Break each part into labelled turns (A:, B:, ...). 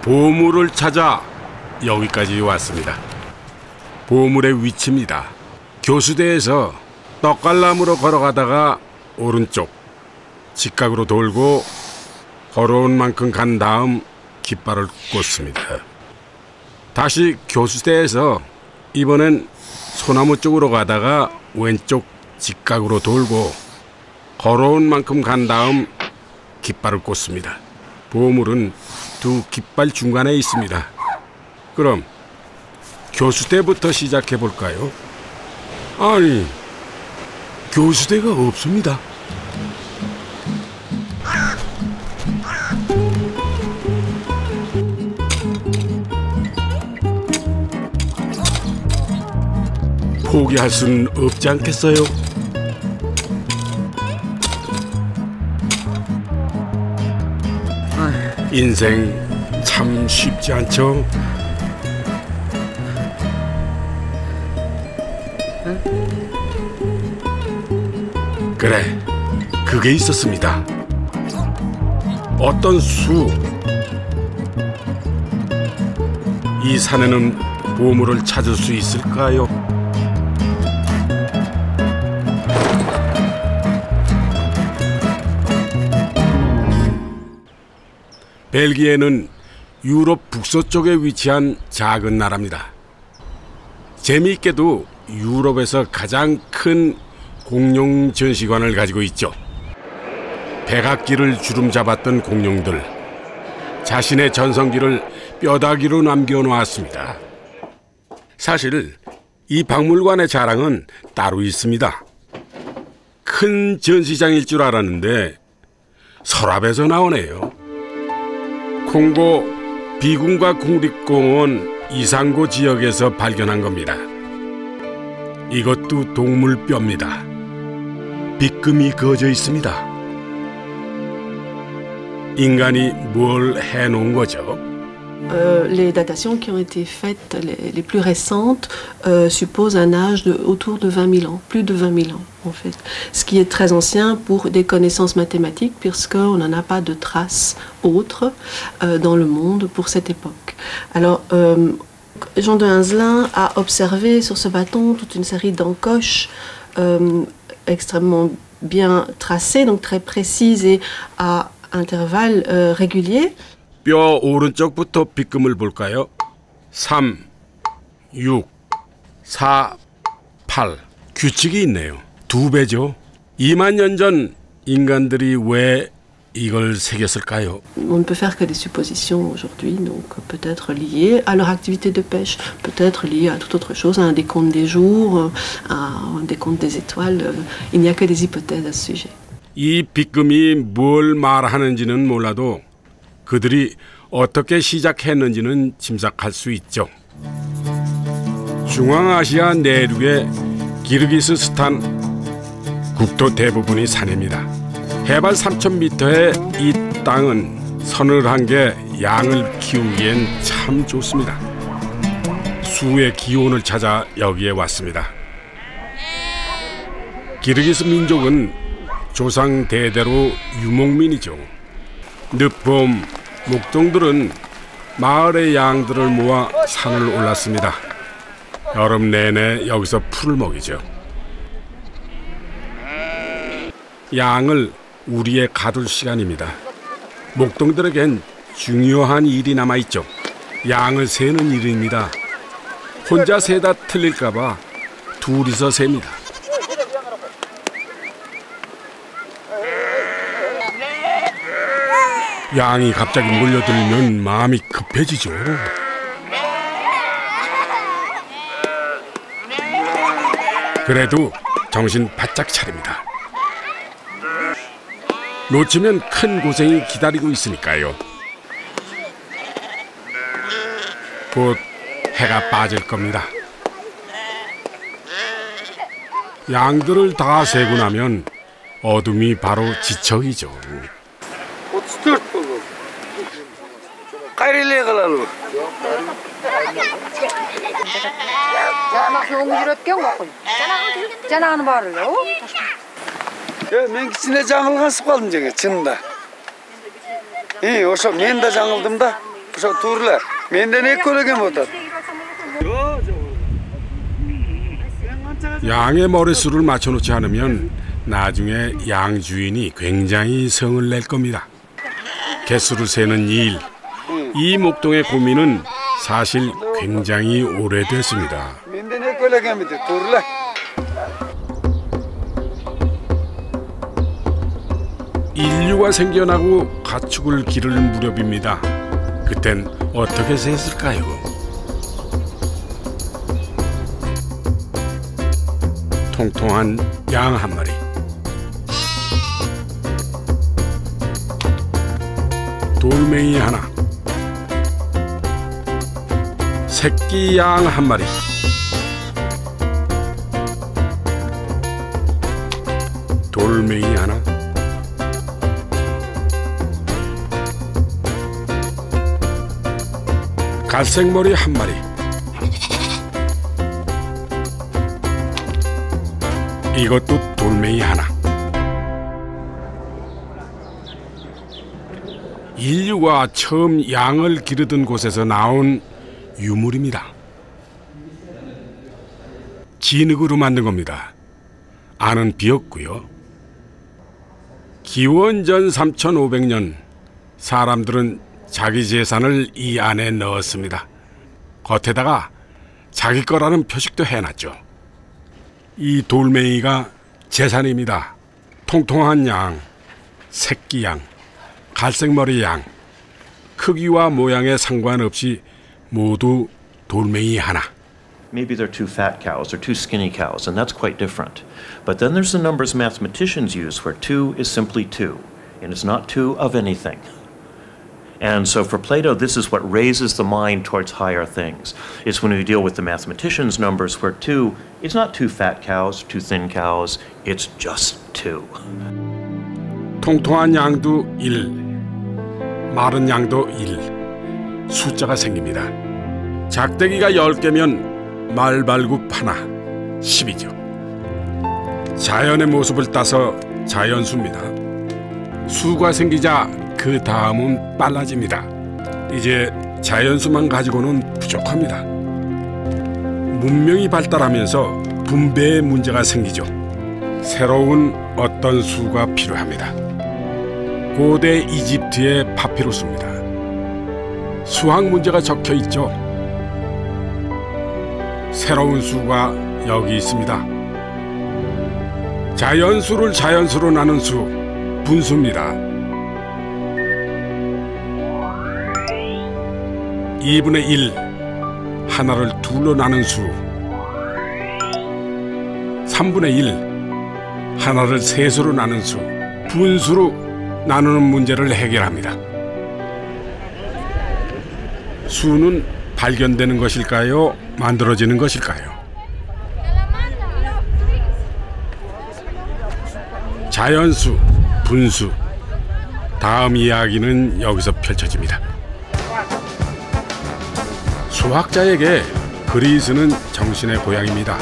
A: 보물을 찾아 여기까지 왔습니다. 보물의 위치입니다. 교수대에서 떡갈나무로 걸어가다가 오른쪽 직각으로 돌고 걸어온 만큼 간 다음 깃발을 꽂습니다. 다시 교수대에서 이번엔 소나무 쪽으로 가다가 왼쪽 직각으로 돌고 걸어온 만큼 간 다음 깃발을 꽂습니다. 보물은 두 깃발 중간에 있습니다. 그럼 교수대부터 시작해 볼까요? 아니, 교수대가 없습니다. 포기할 수는 없지 않겠어요? 인생 참 쉽지 않죠? 그래, 그게 있었습니다. 어떤 수. 이 산에는 보물을 찾을 수 있을까요? 벨기에는 유럽 북서쪽에 위치한 작은 나라입니다. 재미있게도 유럽에서 가장 큰 공룡 전시관을 가지고 있죠. 백악기를 주름잡았던 공룡들, 자신의 전성기를 뼈다귀로 남겨놓았습니다. 사실 이 박물관의 자랑은 따로 있습니다. 큰 전시장일 줄 알았는데 서랍에서 나오네요. 콩고 비군과 국립공원 이상고 지역에서 발견한 겁니다. 이것도 동물 뼈입니다. 빗금이 그어져 있습니다. 인간이 뭘 해놓은 거죠?
B: Les datations qui ont été faites, les plus récentes, supposent un âge de autour de 20 000 ans, plus de 20 000 ans en fait. Ce qui est très ancien pour des connaissances mathématiques, puisqu'on n'en a pas de traces autres dans le monde pour cette époque. Alors, Jean de Hinzelin a observé sur ce bâton toute une série d'encoches extrêmement bien tracées, donc très précises et à intervalles réguliers.
A: 뼈 오른쪽부터 빗금을 볼까요? 3, 6, 4, 8. 규칙이 있네요. 2배죠. 2만 년 전 인간들이 왜 이걸 새겼을까요?
B: On ne peut faire que des suppositions aujourd'hui, donc peut-être liées à leur activité de pêche, peut-être liées à toute autre chose, à un décompte des jours, à un décompte des étoiles. Il n'y a que des hypothèses à ce sujet.
A: 이 빗금이 뭘 말하는지는 몰라도 그들이 어떻게 시작했는지는 짐작할 수 있죠. 중앙아시아 내륙의 기르기스스탄 국토 대부분이 산입니다. 해발 3,000m의 이 땅은 서늘한 게 양을 키우기엔 참 좋습니다. 수의 기온을 찾아 여기에 왔습니다. 기르기스 민족은 조상 대대로 유목민이죠. 늦봄 목동들은 마을의 양들을 모아 산을 올랐습니다. 여름 내내 여기서 풀을 먹이죠. 양을 우리에 가둘 시간입니다. 목동들에겐 중요한 일이 남아있죠. 양을 세는 일입니다. 혼자 세다 틀릴까봐 둘이서 셉니다. 양이 갑자기 몰려들면 마음이 급해지죠. 그래도 정신 바짝 차립니다. 놓치면 큰 고생이 기다리고 있으니까요. 곧 해가 빠질 겁니다. 양들을 다 세고 나면 어둠이 바로 지척이죠.
C: мен кішкене жаңылғансып қалдым жаңа шынында. Ошо мен да жаңылдым да. 그래서 둘래. 맨날 꼴게 못다.
A: 양의 머릿수를 맞춰놓지 않으면 나중에 양 주인이 굉장히 성을 낼 겁니다. 개수를 세는 일, 이 목동의 고민은 사실 굉장히 오래됐습니다.
C: 맨날 꼴게 못다. 둘래.
A: 인류가 생겨나고 가축을 기를 무렵입니다. 그땐 어떻게 셌을까요? 통통한 양 한 마리, 돌멩이 하나, 새끼 양 한 마리, 돌멩이 하나, 갈색머리 한 마리, 이것도 돌멩이 하나. 인류가 처음 양을 기르던 곳에서 나온 유물입니다. 진흙으로 만든 겁니다. 안은 비었고요. 기원전 3500년 사람들은 자기 재산을 이 안에 넣었습니다. 겉에다가 자기 거라는 표식도 해놨죠. 이 돌멩이가 재산입니다. 통통한 양, 새끼 양, 갈색머리 양, 크기와 모양에 상관없이 모두 돌멩이 하나.
D: Maybe they're too fat cows or too skinny cows, and that's quite different. But then there's the numbers mathematicians use, where 2 is simply 2, and it's not 2 of anything. And so for Plato, this is what raises the mind towards higher things. It's when we deal with the mathematicians' numbers, where 2 is not 2 fat cows, 2 thin cows, it's just 2.
A: 통통한 양도 1, 마른 양도 1, 숫자가 생깁니다. 작대기가 10개면 말발굽 하나, 10이죠. 자연의 모습을 따서 자연수입니다. 수가 생기자 그 다음은 빨라집니다. 이제 자연수만 가지고는 부족합니다. 문명이 발달하면서 분배의 문제가 생기죠. 새로운 어떤 수가 필요합니다. 고대 이집트의 파피루스입니다. 수학 문제가 적혀 있죠. 새로운 수가 여기 있습니다. 자연수를 자연수로 나눈 수, 분수입니다. 2분의 1, 하나를 둘로 나눈 수. 3분의 1, 하나를 셋으로 나눈 수. 분수로 나누는 문제를 해결합니다. 수는 발견되는 것일까요? 만들어지는 것일까요? 자연수, 분수. 다음 이야기는 여기서 펼쳐집니다. 수학자에게 그리스는 정신의 고향입니다.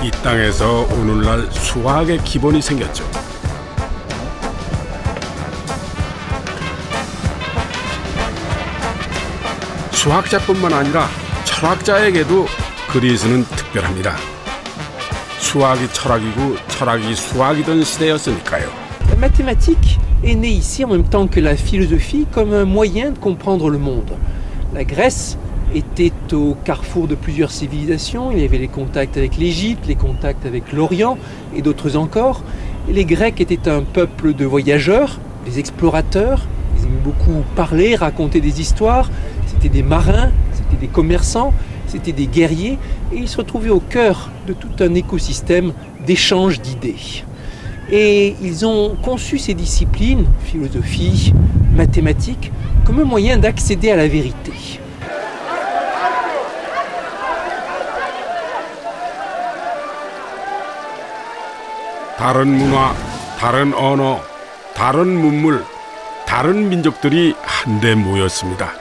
A: 이 땅에서 오늘날 수학의 기본이 생겼죠. 수학자뿐만 아니라 철학자에게도 그리스는 특별합니다. 수학이 철학이고 철학이 수학이던 시대였으니까요.
E: La mathématique est née ici en même temps que la philosophie comme un moyen de comprendre le monde. La Grèce était au carrefour de plusieurs civilisations. Il y avait les contacts avec l'Égypte, les contacts avec l'Orient et d'autres encore. Et les Grecs étaient un peuple de voyageurs, des explorateurs. Ils aimaient beaucoup parler, raconter des histoires. C'était des marins, c'était des commerçants, c'était des guerriers. Et ils se retrouvaient au cœur de tout un écosystème d'échange d'idées. Et ils ont conçu ces disciplines, philosophie, mathématiques, comme un moyen d'accéder à la vérité.
A: 다른 문화, 다른 언어, 다른 문물, 다른 민족들이 한데 모였습니다.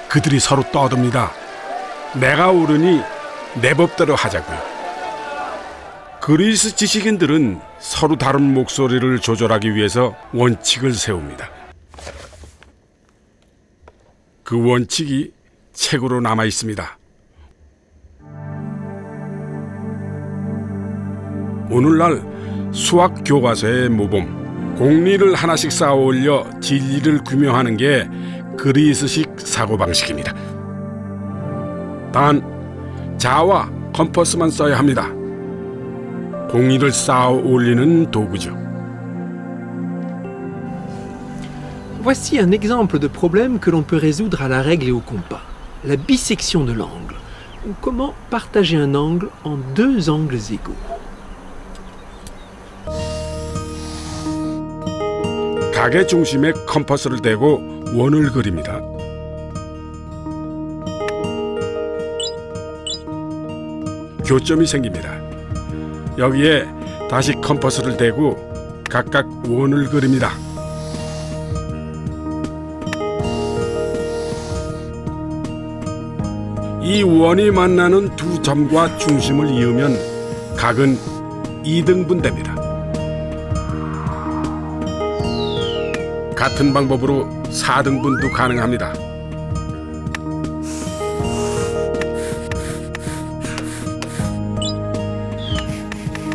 A: 그들이 서로 떠듭니다. 내가 옳으니 내 법대로 하자고요. 그리스 지식인들은 서로 다른 목소리를 조절하기 위해서 원칙을 세웁니다. 그 원칙이 책으로 남아 있습니다. 오늘날 수학 교과서의 모범, 공리를 하나씩 쌓아 올려 진리를 규명하는 게 그리스식 사고방식입니다. 단 자와 컴퍼스만 써야 합니다. 공리를 쌓아 올리는 도구죠.
E: Voici un exemple de problème que l'on peut résoudre à la règle et au compas. La bisection de l'angle. Ou comment partager un angle en deux angles égaux.
A: 각의 중심에 컴퍼스를 대고 원을 그립니다. 교점이 생깁니다. 여기에 다시 컴퍼스를 대고 각각 원을 그립니다. 이 원이 만나는 두 점과 중심을 이으면 각은 2등분됩니다. 같은 방법으로 4등분도 가능합니다.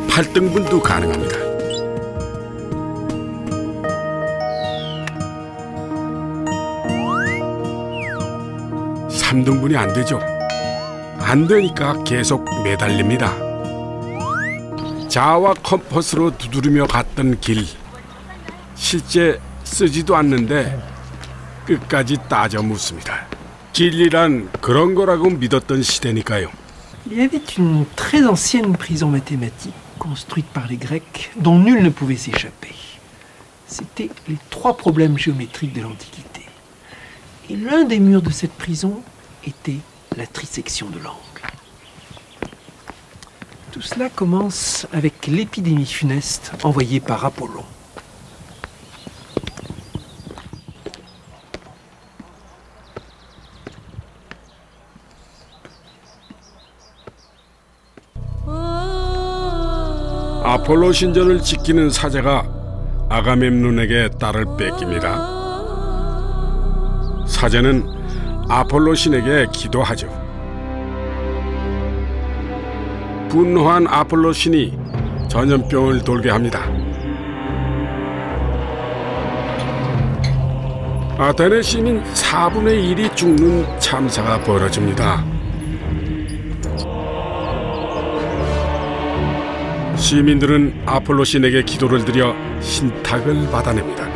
A: (8등분도) 가능합니다. (3등분이) 안 되죠. 안 되니까 계속 매달립니다. 자와 컴퍼스로 두드리며 갔던 길, 실제 쓰지도 않는데 끝까지 따져 묻습니다. 진리란 그런 거라고 믿었던 시대니까요.
E: Il y avait une très ancienne prison mathématique construite par les Grecs dont nul ne pouvait s'échapper. C'était les 3 problèmes géométriques de l'Antiquité. Et l'un des murs de cette prison était la trisection de l'angle. Tout cela commence avec l'épidémie funeste envoyée par Apollon.
A: 아폴로 신전을 지키는 사제가 아가멤논에게 딸을 뺏깁니다. 사제는 아폴로 신에게 기도하죠. 분노한 아폴로 신이 전염병을 돌게 합니다. 아테네 시민 4분의 1이 죽는 참사가 벌어집니다. 시민들은 아폴로 신에게 기도를 드려 신탁을 받아냅니다.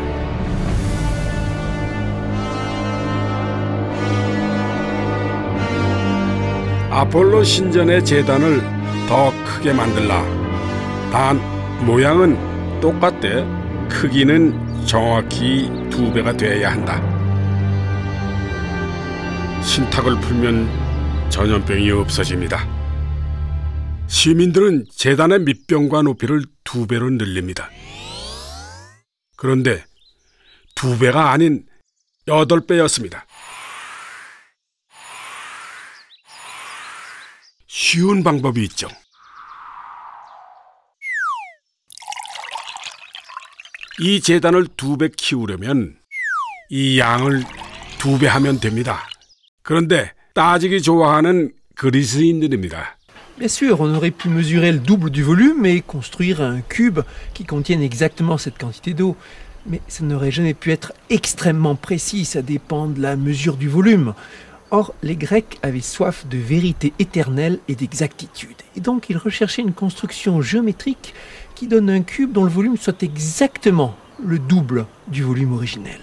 A: 아폴로 신전의 제단을 더 크게 만들라. 단 모양은 똑같대 크기는 정확히 2배가 돼야 한다. 신탁을 풀면 전염병이 없어집니다. 시민들은 제단의 밑병과 높이를 2배로 늘립니다. 그런데 2배가 아닌 8배였습니다. 쉬운 방법이 있죠. 이 제단을 2배 키우려면 이 양을 2배 하면 됩니다. 그런데 따지기 좋아하는 그리스인들입니다.
E: Bien sûr, on aurait pu mesurer le double du volume et construire un cube qui contienne exactement cette quantité d'eau. Mais ça n'aurait jamais pu être extrêmement précis, ça dépend de la mesure du volume. Or, les Grecs avaient soif de vérité éternelle et d'exactitude. Et donc, ils recherchaient une construction géométrique qui donne un cube dont le volume soit exactement le double du volume originel.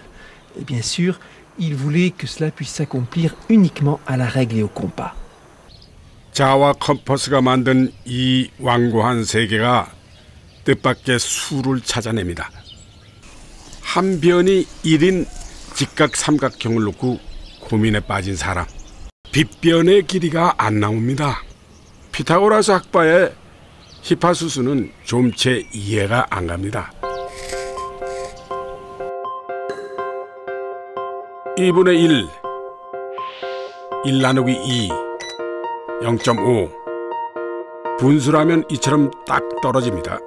E: Et bien sûr, ils voulaient que cela puisse s'accomplir uniquement à la règle et au compas.
A: 자와 컴퍼스가 만든 이 완고한 세계가 뜻밖의 수를 찾아냅니다. 한 변이 1인 직각 삼각형을 놓고 고민에 빠진 사람. 빗변의 길이가 안 나옵니다. 피타고라스 학파의 히파수스는 좀 채 이해가 안 갑니다. 2분의 1, 1 나누기 2, 0.5. 분수라면 이처럼 딱 떨어집니다.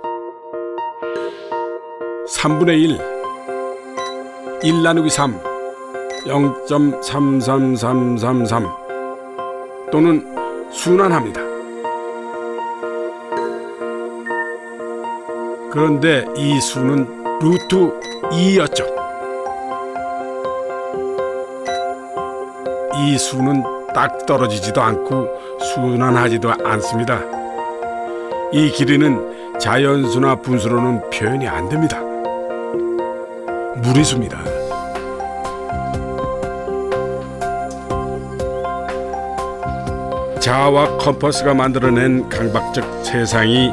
A: 3분의 1, 1 나누기 3, 0.33333 또는 순환합니다. 그런데 이 수는 루트 2였죠. 이 수는 딱 떨어지지도 않고 순환하지도 않습니다. 이 길이는 자연수나 분수로는 표현이 안 됩니다. 무리수입니다. 자와 컴퍼스가 만들어낸 강박적 세상이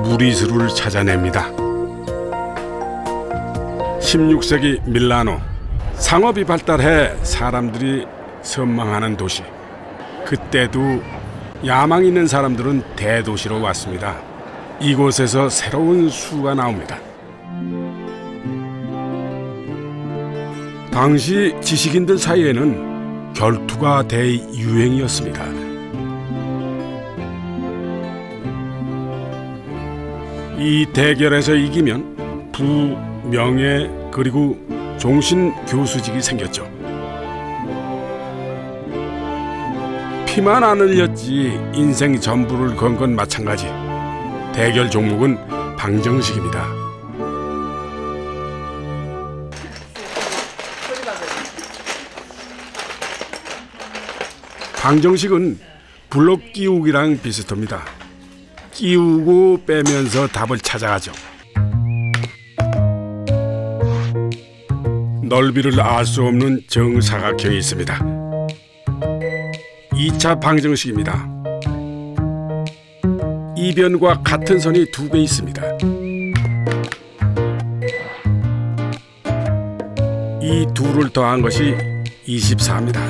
A: 무리수를 찾아냅니다. 16세기 밀라노, 상업이 발달해 사람들이 선망하는 도시. 그때도 야망 있는 사람들은 대도시로 왔습니다. 이곳에서 새로운 수가 나옵니다. 당시 지식인들 사이에는 결투가 대유행이었습니다. 이 대결에서 이기면 부, 명예, 그리고 종신 교수직이 생겼죠. 피만 안 흘렸지 인생 전부를 건 건 마찬가지. 대결 종목은 방정식입니다. 방정식은 블록 끼우기랑 비슷합니다. 끼우고 빼면서 답을 찾아가죠. 넓이를 알 수 없는 정사각형이 있습니다. 2차 방정식입니다. 이변과 같은 선이 2개 있습니다. 이 둘을 더한 것이 24입니다.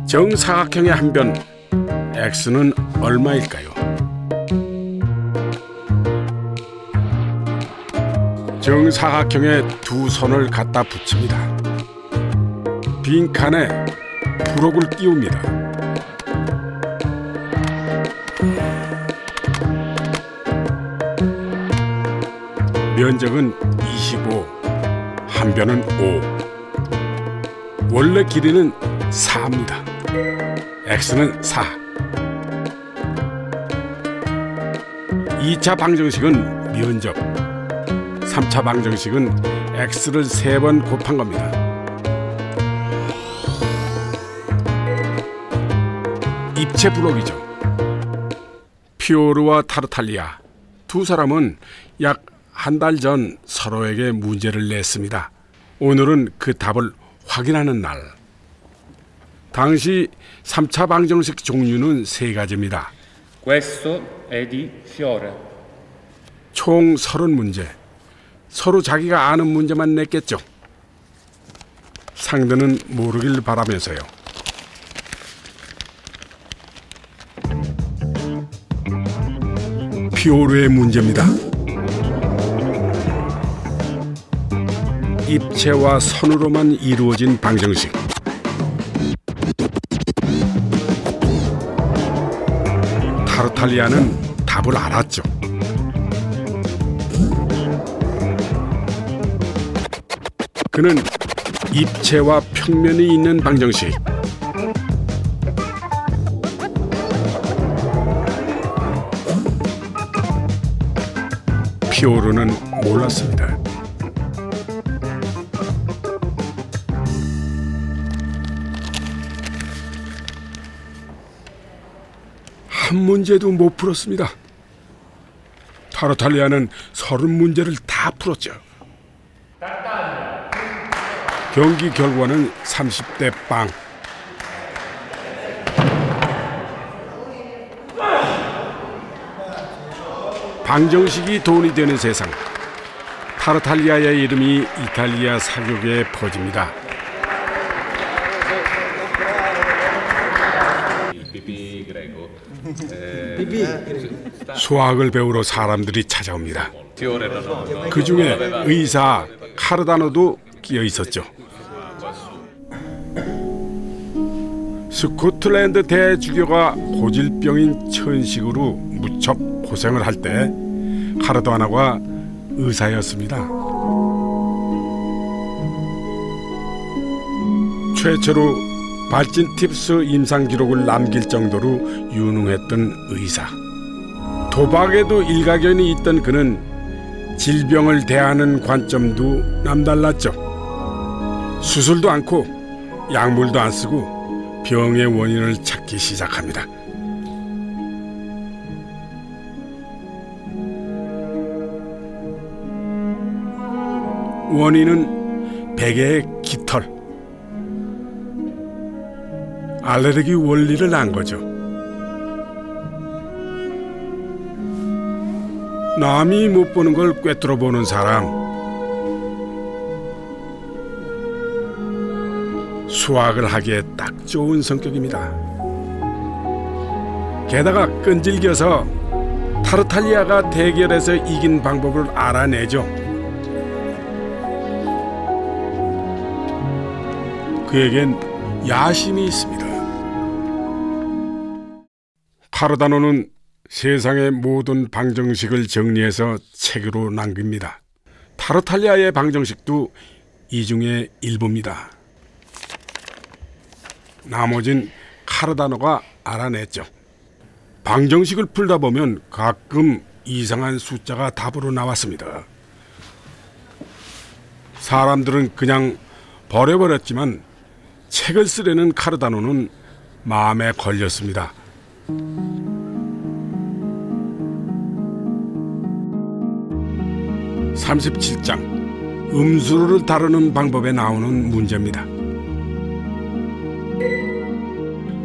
A: 정사각형의 한 변, x는 얼마일까요? 정사각형에 두 선을 갖다 붙입니다. 빈칸에 부록을 끼웁니다. 면적은 25, 한 변은 5. 원래 길이는 4입니다. x는 4. 2차 방정식은 면적, 3차 방정식은 x를 3번 곱한 겁니다. 입체 블록이죠. 피오르와 타르탈리아 두 사람은 약 한 달 전 서로에게 문제를 냈습니다. 오늘은 그 답을 확인하는 날. 당시 3차 방정식 종류는 3가지입니다.
F: Questo è di Fiore.
A: 총 30문제. 서로 자기가 아는 문제만 냈겠죠. 상대는 모르길 바라면서요. 피오르의 문제입니다. 입체와 선으로만 이루어진 방정식. 타르탈리아는 답을 알았죠. 그는 입체와 평면이 있는 방정식, 피오르는 몰랐습니다. 한 문제도 못 풀었습니다. 타르탈리아는 30문제를 다 풀었죠. 경기 결과는 30대 0. 방정식이 돈이 되는 세상. 타르탈리아의 이름이 이탈리아 사교계에 퍼집니다. 수학을 배우러 사람들이 찾아옵니다. 그 중에 의사 카르다노도 끼어 있었죠. 스코틀랜드 대주교가 고질병인 천식으로 무척 고생을 할 때 카르다노가 의사였습니다. 최초로 발진 팁스 임상 기록을 남길 정도로 유능했던 의사. 도박에도 일가견이 있던 그는 질병을 대하는 관점도 남달랐죠. 수술도 않고 약물도 안 쓰고 병의 원인을 찾기 시작합니다. 원인은 베개의 깃털. 알레르기 원리를 안 거죠. 남이 못 보는 걸 꿰뚫어 보는 사람. 수학을 하기에 딱 좋은 성격입니다. 게다가 끈질겨서 타르탈리아가 대결에서 이긴 방법을 알아내죠. 그에겐 야심이 있습니다. 카르다노는 세상의 모든 방정식을 정리해서 책으로 남깁니다. 타르탈리아의 방정식도 이 중에 일부입니다. 나머진 카르다노가 알아냈죠. 방정식을 풀다 보면 가끔 이상한 숫자가 답으로 나왔습니다. 사람들은 그냥 버려버렸지만 책을 쓰려는 카르다노는 마음에 걸렸습니다. (37장) 음수를 다루는 방법에 나오는 문제입니다.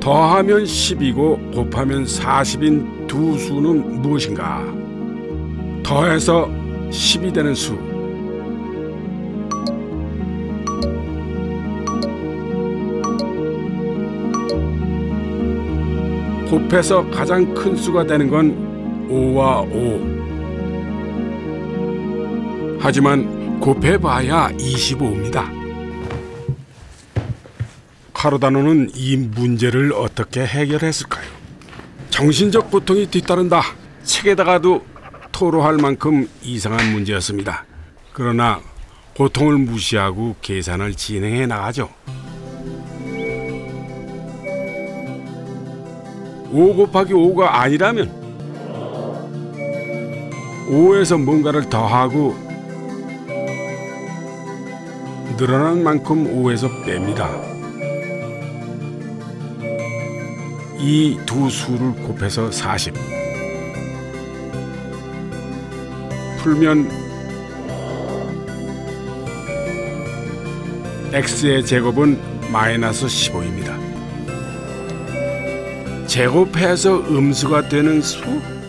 A: 더하면 10이고 곱하면 40인 두 수는 무엇인가? 더해서 10이 되는 수. 곱해서 가장 큰 수가 되는 건 5와 5. 하지만 곱해봐야 25입니다. 카르다노는 이 문제를 어떻게 해결했을까요? 정신적 고통이 뒤따른다. 책에다가도 토로할 만큼 이상한 문제였습니다. 그러나 고통을 무시하고 계산을 진행해 나가죠. 5 곱하기 5가 아니라면 5에서 뭔가를 더하고 늘어난 만큼 5에서 뺍니다. 이 두 수를 곱해서 40. 풀면 x의 제곱은 마이너스 15입니다. 제곱해서 음수가 되는 수?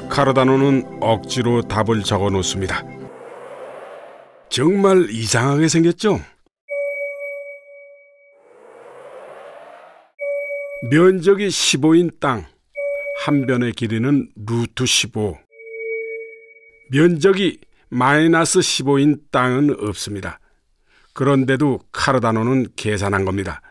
A: 카르다노는 억지로 답을 적어 놓습니다. 정말 이상하게 생겼죠? 면적이 15인 땅, 한 변의 길이는 루트 15. 면적이 마이너스 15인 땅은 없습니다. 그런데도 카르다노는 계산한 겁니다.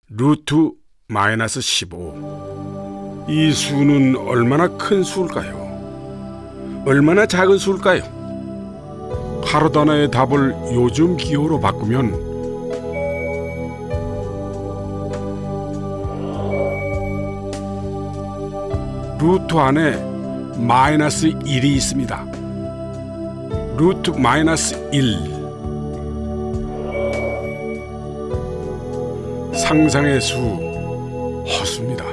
A: 루트 마이너스 15. 이 수는 얼마나 큰 수일까요? 얼마나 작은 수일까요? 카르다노의 답을 요즘 기호로 바꾸면 루트 안에 마이너스 1이 있습니다. 루트 마이너스 1. 상상의 수, 허수입니다.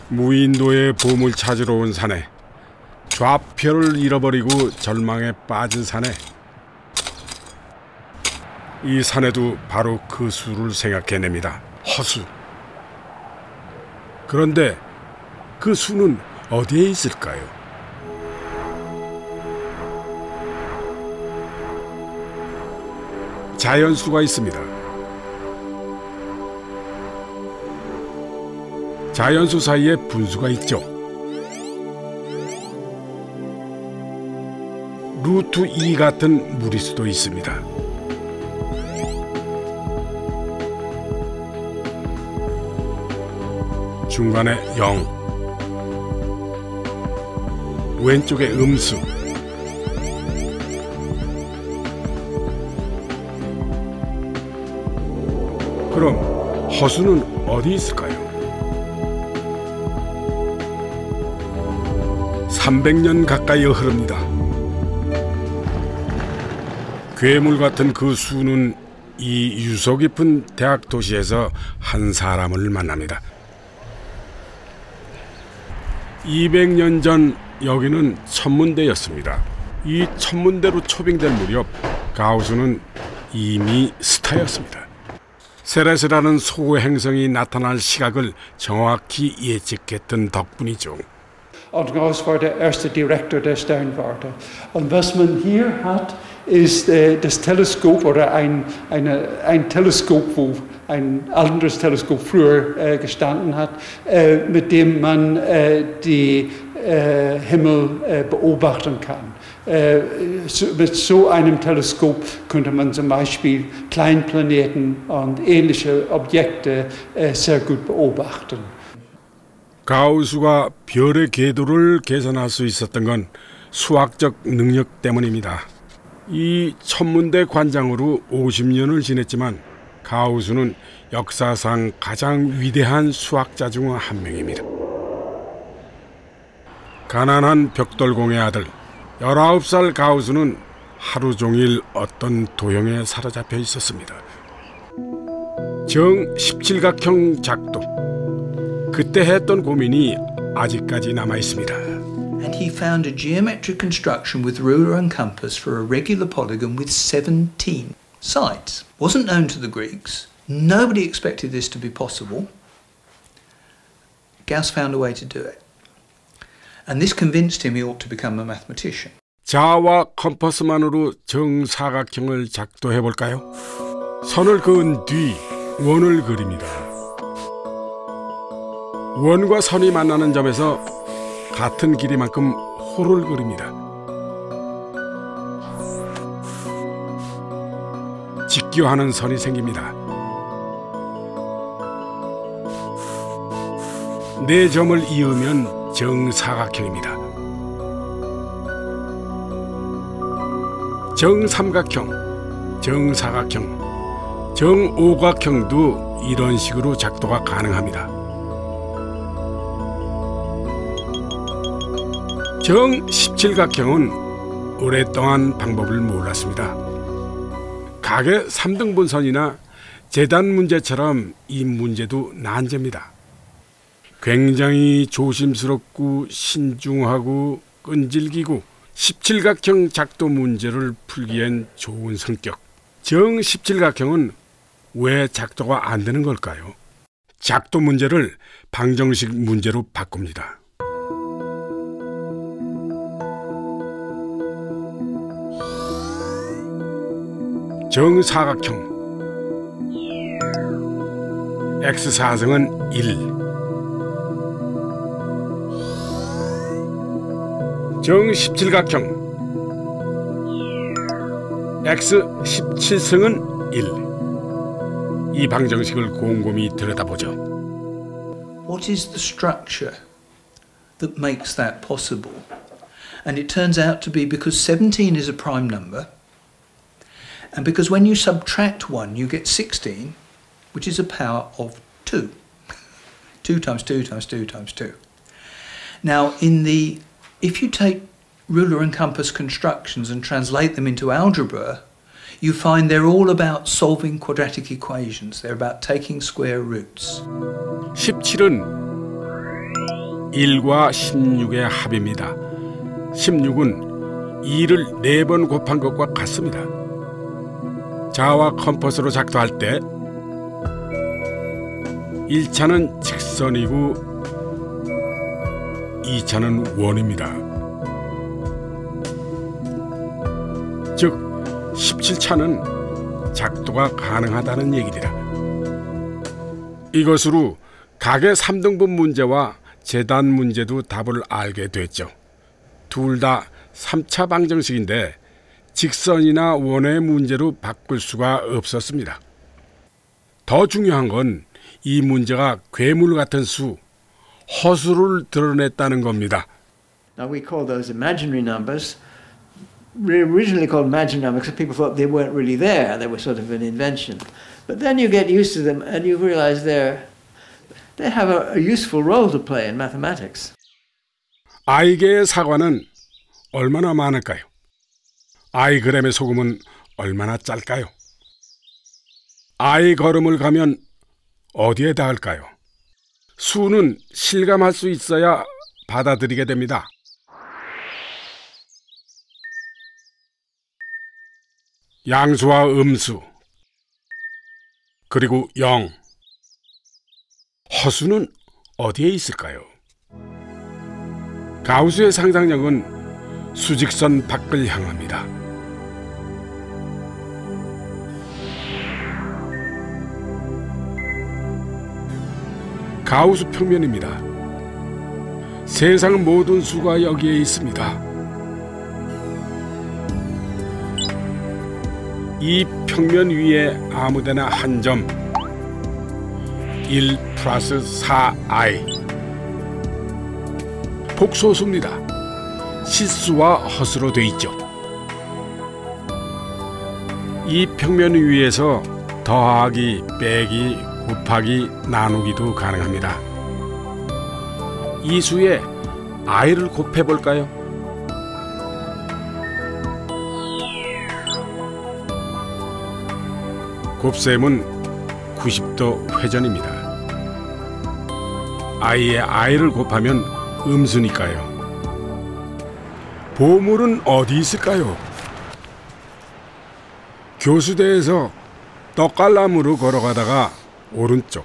A: 무인도의 보물 찾으러 온 사내, 좌표를 잃어버리고 절망에 빠진 사내. 이 사내도 바로 그 수를 생각해냅니다. 허수. 그런데 그 수는 어디에 있을까요? 자연수가 있습니다. 자연수 사이에 분수가 있죠. 루트 2 같은 무리수도 있습니다. 중간에 0. 왼쪽에 음수. 그럼 허수는 어디 있을까요? 300년 가까이 흐릅니다. 괴물 같은 그 수는 이 유서 깊은 대학 도시에서 한 사람을 만납니다. 200년 전 여기는 천문대였습니다. 이 천문대로 초빙될 무렵 가우스는 이미 스타였습니다. 세레스라는 소행성이 national 시각을 정확히 예측했던 덕분이죠.
G: Und Gauss war der erste Direktor der Sternwarte. Und was man hier hat, ist das Teleskop oder ein Teleskop, wo ein anderes Teleskop früher gestanden hat, mit dem man die Himmel beobachten kann. Mit so einem Teleskop könnte man zum Beispiel Kleinplaneten und ähnliche Objekte sehr gut beobachten.
A: 가우스가 별의 궤도를 계산할 수 있었던 건 수학적 능력 때문입니다. 이 천문대 관장으로 50년을 지냈지만 가우스는 역사상 가장 위대한 수학자 중 한 명입니다. 가난한 벽돌공의 아들 19살 가우스는 하루 종일 어떤 도형에 사로잡혀 있었습니다. 정 17각형 작도. 그때 했던 고민이 아직까지 남아 있습니다.
H: And he found a geometric construction with ruler and compass for a regular polygon with 17 sides. Wasn't known to the Greeks. Nobody expected this to be possible. Gauss found a way to do it. And this convinced him he ought to become a mathematician.
A: 자와 컴퍼스만으로 정사각형을 작도해 볼까요? 선을 그은 뒤 원을 그립니다. 원과 선이 만나는 점에서 같은 길이만큼 호를 그립니다. 직교하는 선이 생깁니다. 네 점을 이으면 정사각형입니다. 정삼각형, 정사각형, 정오각형도 이런 식으로 작도가 가능합니다. 정 17각형은 오랫동안 방법을 몰랐습니다. 각의 3등분선이나 재단 문제처럼 이 문제도 난제입니다. 굉장히 조심스럽고 신중하고 끈질기고 17각형 작도 문제를 풀기엔 좋은 성격. 정 17각형은 왜 작도가 안 되는 걸까요? 작도 문제를 방정식 문제로 바꿉니다. 정사각형 X사승은 1 정17각형 X17승은 1 이 방정식을 곰곰이 들여다보죠.
H: What is the structure that makes that possible? And it turns out to be because 17 is a prime number. And because when you subtract 1, you get 16, which is a power of 2. 2 times 2 times 2 times 2. Now, if you take ruler and compass constructions and translate them into algebra, you find they're all about solving quadratic equations. They're about taking square roots.
A: 17은 1과 16의 합입니다. 16은 2를 4번 곱한 것과 같습니다. 자와 컴퍼스로 작도할 때 1차는 직선이고 2차는 원입니다. 즉 17차는 작도가 가능하다는 얘기입니다. 이것으로 각의 3등분 문제와 재단 문제도 답을 알게 됐죠. 둘 다 3차 방정식인데 직선이나 원의 문제로 바꿀 수가 없었습니다. 더 중요한 건 이 문제가 괴물 같은 수, 허수를 드러냈다는 겁니다.
I: Now we call those imaginary numbers. Originally called imaginary numbers because people thought they weren't really there. They were sort of an invention. But then you get used to them and you realize they have a useful role to play in mathematics.
A: 아이계의 사과는 얼마나 많을까요? 아이그램의 소금은 얼마나 짤까요? 아이 걸음을 가면 어디에 닿을까요? 수는 실감할 수 있어야 받아들이게 됩니다. 양수와 음수, 그리고 영, 허수는 어디에 있을까요? 가우스의 상상력은 수직선 밖을 향합니다. 가우스 평면입니다. 세상 모든 수가 여기에 있습니다. 이 평면 위에 아무데나 한 점 1 플러스 4i 복소수입니다. 실수와 허수로 돼 있죠. 이 평면 위에서 더하기, 빼기, 곱하기, 나누기도 가능합니다. 이 수에 i를 곱해볼까요? 곱셈은 90도 회전입니다. i에 i를 곱하면 음수니까요. 보물은 어디 있을까요? 교수대에서 떡갈나무로 걸어가다가 오른쪽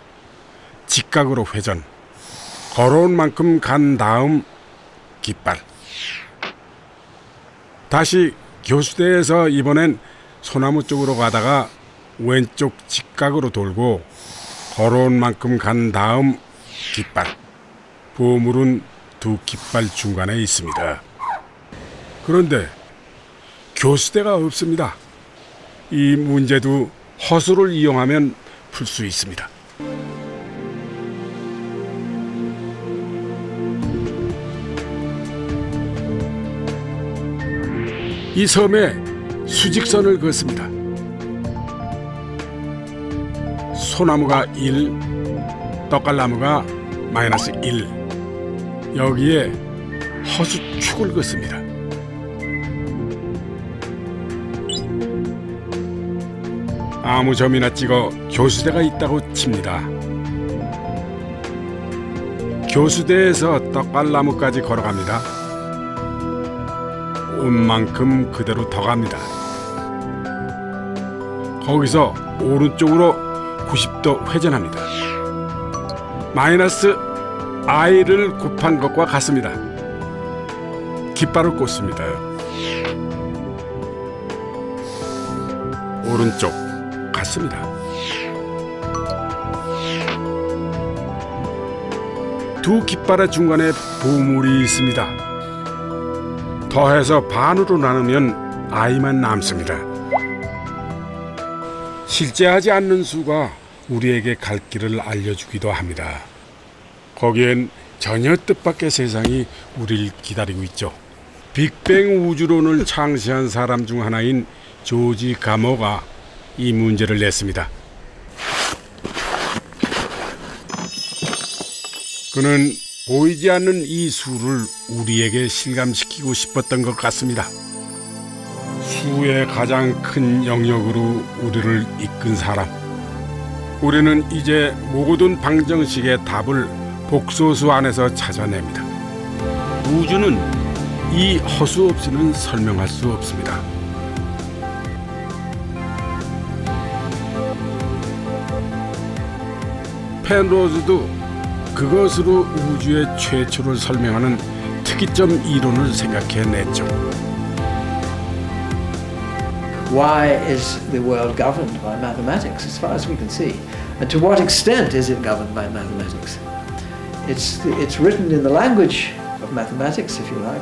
A: 직각으로 회전, 걸어온 만큼 간 다음 깃발. 다시 교수대에서 이번엔 소나무 쪽으로 가다가 왼쪽 직각으로 돌고 걸어온 만큼 간 다음 깃발. 보물은 두 깃발 중간에 있습니다. 그런데 교수대가 없습니다. 이 문제도 허수를 이용하면 풀 수 있습니다. 이 섬에 수직선을 그었습니다. 소나무가 1, 떡갈나무가 마이너스 1. 여기에 허수축을 그었습니다. 아무 점이나 찍어 교수대가 있다고 칩니다. 교수대에서 떡갈나무까지 걸어갑니다. 온 만큼 그대로 더 갑니다. 거기서 오른쪽으로 90도 회전합니다. 마이너스 i를 곱한 것과 같습니다. 깃발을 꽂습니다. 오른쪽 같습니다. 두 깃발의 중간에 보물이 있습니다. 더해서 반으로 나누면 i만 남습니다. 실제하지 않는 수가 우리에게 갈 길을 알려주기도 합니다. 거기엔 전혀 뜻밖의 세상이 우리를 기다리고 있죠. 빅뱅 우주론을 창시한 사람 중 하나인 조지 가모가 이 문제를 냈습니다. 그는 보이지 않는 이 수를 우리에게 실감시키고 싶었던 것 같습니다. 수의 가장 큰 영역으로 우리를 이끈 사람. 우리는 이제 모든 방정식의 답을 복소수 안에서 찾아냅니다. 우주는 이 허수 없이는 설명할 수 없습니다. 펜로즈도 그것으로 우주의 최초를 설명하는 특이점 이론을 생각해냈죠.
I: Why is the world governed by mathematics, as far as we can see? And to what extent is it governed by mathematics? It's written in the language of mathematics, if you like.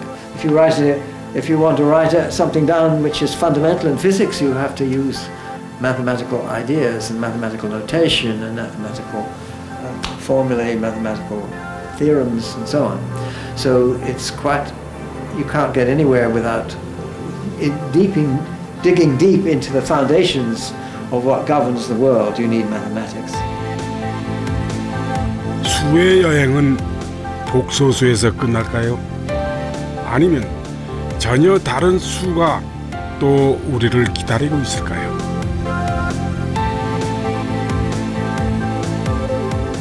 I: If you want to write something down which is fundamental in physics, you have to use mathematical ideas and mathematical notation and mathematical formulae, mathematical theorems, and so on. So it's quite you can't get anywhere without digging deep into the foundations of what governs the world. You need mathematics.
A: 수의 여행은 독서수에서 끝날까요? 아니면 전혀 다른 수가 또 우리를 기다리고 있을까요?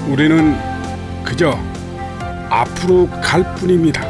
A: 우리는 그저 앞으로 갈 뿐입니다.